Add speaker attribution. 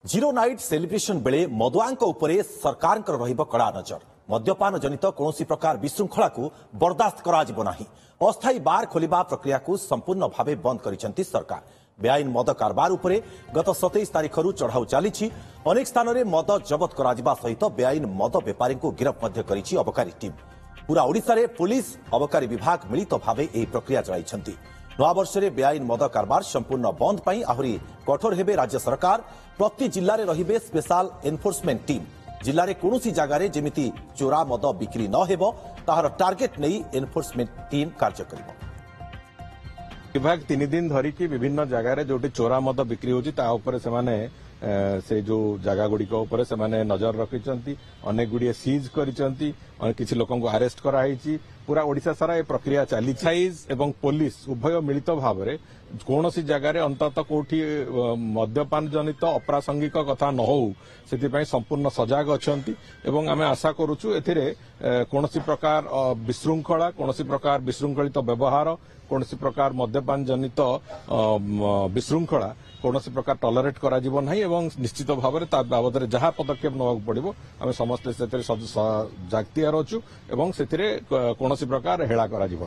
Speaker 1: Zero night celebration बेले मदुआंक उपरे सरकार कड़ा नजर मद्यपान जनित कौन प्रकार विशृंखला को बर्दास्त करा अस्थायी बार खोलिबा प्रक्रिया को संपूर्ण भाव बंद कर सरकार बेआईन मद कारबार उपरे गत 27 तारिख चढ़ाऊ चली अनेक स्थान में मद जबत करा सहित बेआईन मद बेपारी को गिरफ करिछि अबकारी टीम। पूरा ओडिशा रे पुलिस अबकारी विभाग मिलित भाव यह प्रक्रिया चलाई नवा वर्ष में बेआईन मद कारबार संपूर्ण बंद पर आहरी कठोर हेबे राज्य सरकार। प्रति जिले में रहिबे स्पेशल एनफोर्समेंट टीम। जिले में कौन जगार जमी चोरा मद बिक्री न हेबो ताहार टार्गेट नहीं एनफोर्समेंट टीम कार्य करिबो।
Speaker 2: विभाग 3 दिन धरिकी विभिन्न जगार जो चोरा मद बिक्री होची ता ऊपर से जो जगह गुड़िक से नजर रखिंट अनेक गुड़िए सीज करिसेंती किसी लोक अरेस्ट कराई। पूरा ओडिशा सारा ये प्रक्रिया चली साइज एवं पुलिस उभय मिलित भाव में कौन सी जगार अंतत कौटी मद्यपान जनित अप्रासंगिक कथा न हो से संपूर्ण सजग अच्छा एवं आम आशा करुचु एथिरे कौन प्रकार विशृंखला कौन प्रकार विशृंखलित व्यवहार कौन प्रकार मद्यपान जनित विशृंखला कौन प्रकार टॉलरेट करा जीव नहीं एवं निश्चित भाव में बाबद जहाँ पदक्षेप नवाक पड़ो आम समस्ते जागतियार अच्छु एवं से कौन प्रकार हेला करा जीव।